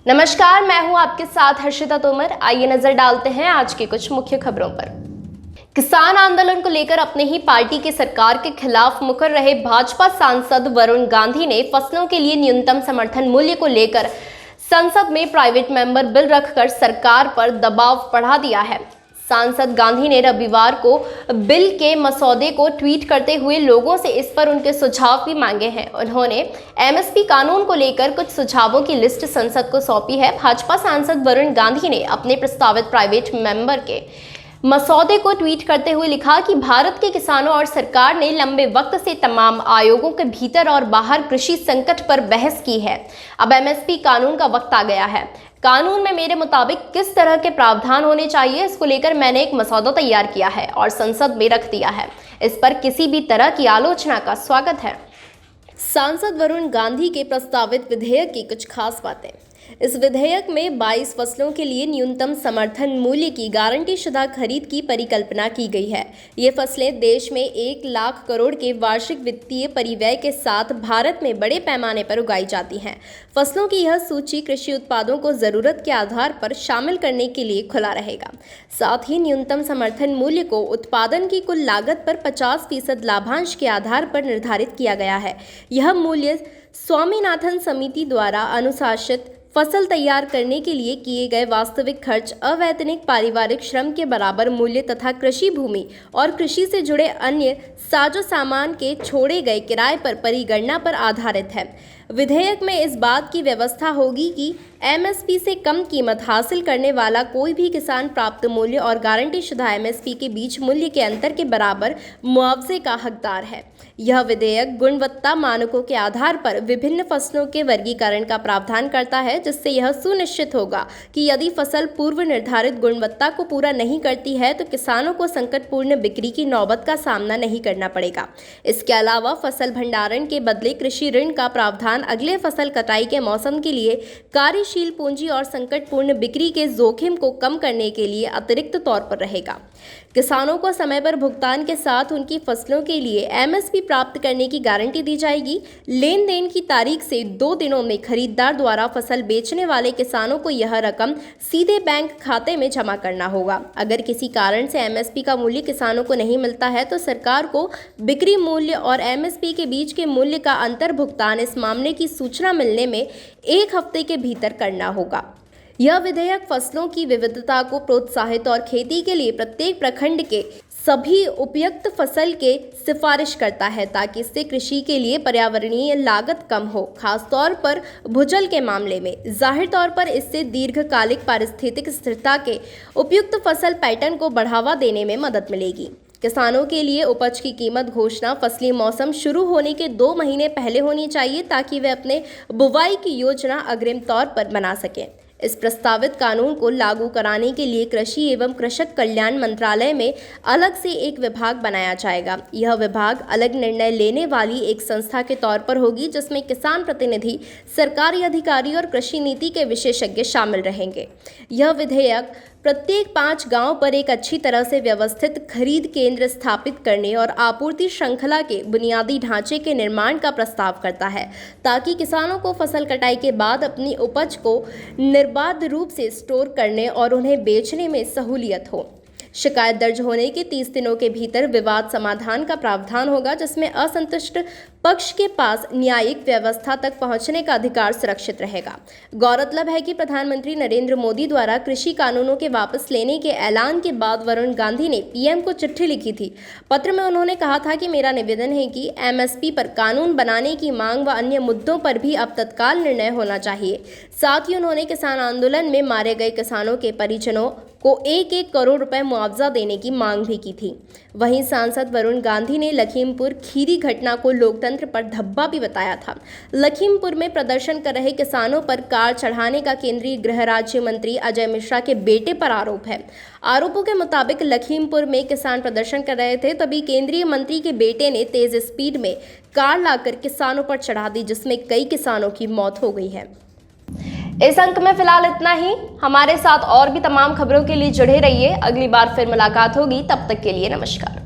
नमस्कार, मैं हूं आपके साथ हर्षिता तोमर। आइए नजर डालते हैं आज की कुछ मुख्य खबरों पर। किसान आंदोलन को लेकर अपने ही पार्टी की सरकार के खिलाफ मुकर रहे भाजपा सांसद वरुण गांधी ने फसलों के लिए न्यूनतम समर्थन मूल्य को लेकर संसद में प्राइवेट मेंबर बिल रखकर सरकार पर दबाव बढ़ा दिया है। सांसद गांधी ने रविवार को बिल के मसौदे को ट्वीट करते हुए लोगों से इस पर उनके सुझाव भी मांगे हैं। उन्होंने एमएसपी कानून को लेकर कुछ सुझावों की लिस्ट संसद को सौंपी है। भाजपा सांसद वरुण गांधी ने अपने प्रस्तावित प्राइवेट मेंबर के मसौदे को ट्वीट करते हुए लिखा कि भारत के किसानों और सरकार ने लंबे वक्त से तमाम आयोगों के भीतर और बाहर कृषि संकट पर बहस की है। अब एमएसपी कानून का वक्त आ गया है। कानून में मेरे मुताबिक किस तरह के प्रावधान होने चाहिए, इसको लेकर मैंने एक मसौदा तैयार किया है और संसद में रख दिया है। इस पर किसी भी तरह की आलोचना का स्वागत है। सांसद वरुण गांधी के प्रस्तावित विधेयक की कुछ खास बातें। इस विधेयक में 22 फसलों के लिए न्यूनतम समर्थन मूल्य की गारंटी शुदा खरीद की परिकल्पना की गई है। ये फसलें देश में 1 लाख करोड़ के वार्षिक वित्तीय परिव्यय के साथ भारत में बड़े पैमाने पर उगाई जाती हैं। फसलों की यह सूची कृषि उत्पादों को जरूरत के आधार पर शामिल करने के लिए खुला रहेगा। साथ ही न्यूनतम समर्थन मूल्य को उत्पादन की कुल लागत पर 50% लाभांश के आधार पर निर्धारित किया गया है। यह मूल्य स्वामीनाथन समिति द्वारा अनुशासित फसल तैयार करने के लिए किए गए वास्तविक खर्च, अवैतनिक पारिवारिक श्रम के बराबर मूल्य तथा कृषि भूमि और कृषि से जुड़े अन्य साजो सामान के छोड़े गए किराए पर परिगणना पर आधारित है। विधेयक में इस बात की व्यवस्था होगी कि एमएसपी से कम कीमत हासिल करने वाला कोई भी किसान प्राप्त मूल्य और गारंटी शुदा एमएसपी के बीच मूल्य के अंतर के बराबर मुआवजे का हकदार है। यह विधेयक गुणवत्ता मानकों के आधार पर विभिन्न फसलों के वर्गीकरण का प्रावधान करता है, जिससे यह सुनिश्चित होगा कि यदि फसल पूर्व निर्धारित गुणवत्ता को पूरा नहीं करती है तो किसानों को संकटपूर्ण बिक्री की नौबत का सामना नहीं करना पड़ेगा। इसके अलावा फसल भंडारण के बदले कृषि ऋण का प्रावधान अगले फसल कटाई के मौसम के लिए कार्यशील पूंजी और संकटपूर्ण बिक्री के जोखिम को कम करने के लिए अतिरिक्त तौर पर रहेगा। किसानों को समय पर भुगतान के साथ उनकी फसलों के लिए एमएसपी प्राप्त करने की गारंटी दी जाएगी। लेन देन की तारीख से 2 दिनों में खरीदार द्वारा फसल बेचने वाले किसानों को यह रकम सीधे बैंक खाते में जमा करना होगा। अगर किसी कारण से एमएसपी का मूल्य किसानों को नहीं मिलता है तो सरकार को बिक्री मूल्य और एमएसपी के बीच के मूल्य का अंतर भुगतान इस मामले की सूचना मिलने में 1 हफ्ते के भीतर करना होगा। यह विधेयक फसलों की विविधता को प्रोत्साहित और खेती के लिए प्रत्येक प्रखंड के सभी उपयुक्त फसल के सिफारिश करता है, ताकि इससे कृषि के लिए पर्यावरणीय लागत कम हो, खासतौर पर भूजल के मामले में। जाहिर तौर पर इससे दीर्घकालिक पारिस्थितिक स्थिरता के उपयुक्त फसल पैटर्न को बढ़ावा देने में मदद मिलेगी। किसानों के लिए उपज की कीमत घोषणा फसली मौसम शुरू होने के 2 महीने पहले होनी चाहिए, ताकि वे अपने बुवाई की योजना अग्रिम तौर पर बना सकें। इस प्रस्तावित कानून को लागू कराने के लिए कृषि एवं कृषक कल्याण मंत्रालय में अलग से एक विभाग बनाया जाएगा। यह विभाग अलग निर्णय लेने वाली एक संस्था के तौर पर होगी, जिसमें किसान प्रतिनिधि, सरकारी अधिकारी और कृषि नीति के विशेषज्ञ शामिल रहेंगे। यह विधेयक प्रत्येक 5 गांव पर एक अच्छी तरह से व्यवस्थित खरीद केंद्र स्थापित करने और आपूर्ति श्रृंखला के बुनियादी ढांचे के निर्माण का प्रस्ताव करता है, ताकि किसानों को फसल कटाई के बाद अपनी उपज को निर्बाध रूप से स्टोर करने और उन्हें बेचने में सहूलियत हो। शिकायत दर्ज होने के 30 दिनों के भीतर विवाद समाधान का प्रावधान होगा, जिसमें असंतुष्ट पक्ष के पास न्यायिक व्यवस्था तक पहुंचने का अधिकार सुरक्षित रहेगा। गौरतलब है कि प्रधानमंत्री नरेंद्र मोदी द्वारा कृषि कानूनों के वापस लेने के ऐलान के बाद वरुण गांधी ने पीएम को चिट्ठी लिखी थी। पत्र में उन्होंने कहा था कि मेरा निवेदन है कि एमएसपी पर कानून बनाने की मांग व अन्य मुद्दों पर भी अब तत्काल निर्णय होना चाहिए। साथ ही उन्होंने किसान आंदोलन में मारे गए किसानों के परिजनों को 1-1 करोड़ रुपए मुआवजा देने की मांग भी की थी। वहीं सांसद वरुण गांधी ने लखीमपुर खीरी घटना को लोकतंत्र पर धब्बा भी बताया था। लखीमपुर में प्रदर्शन कर रहे किसानों पर कार चढ़ाने का केंद्रीय गृह राज्य मंत्री अजय मिश्रा के बेटे पर आरोप है। आरोपों के मुताबिक लखीमपुर में किसान प्रदर्शन कर रहे थे, तभी केंद्रीय मंत्री के बेटे ने तेज स्पीड में कार लाकर किसानों पर चढ़ा दी, जिसमें कई किसानों की मौत हो गई है। इस अंक में फिलहाल इतना ही। हमारे साथ और भी तमाम खबरों के लिए जुड़े रहिए। अगली बार फिर मुलाकात होगी, तब तक के लिए नमस्कार।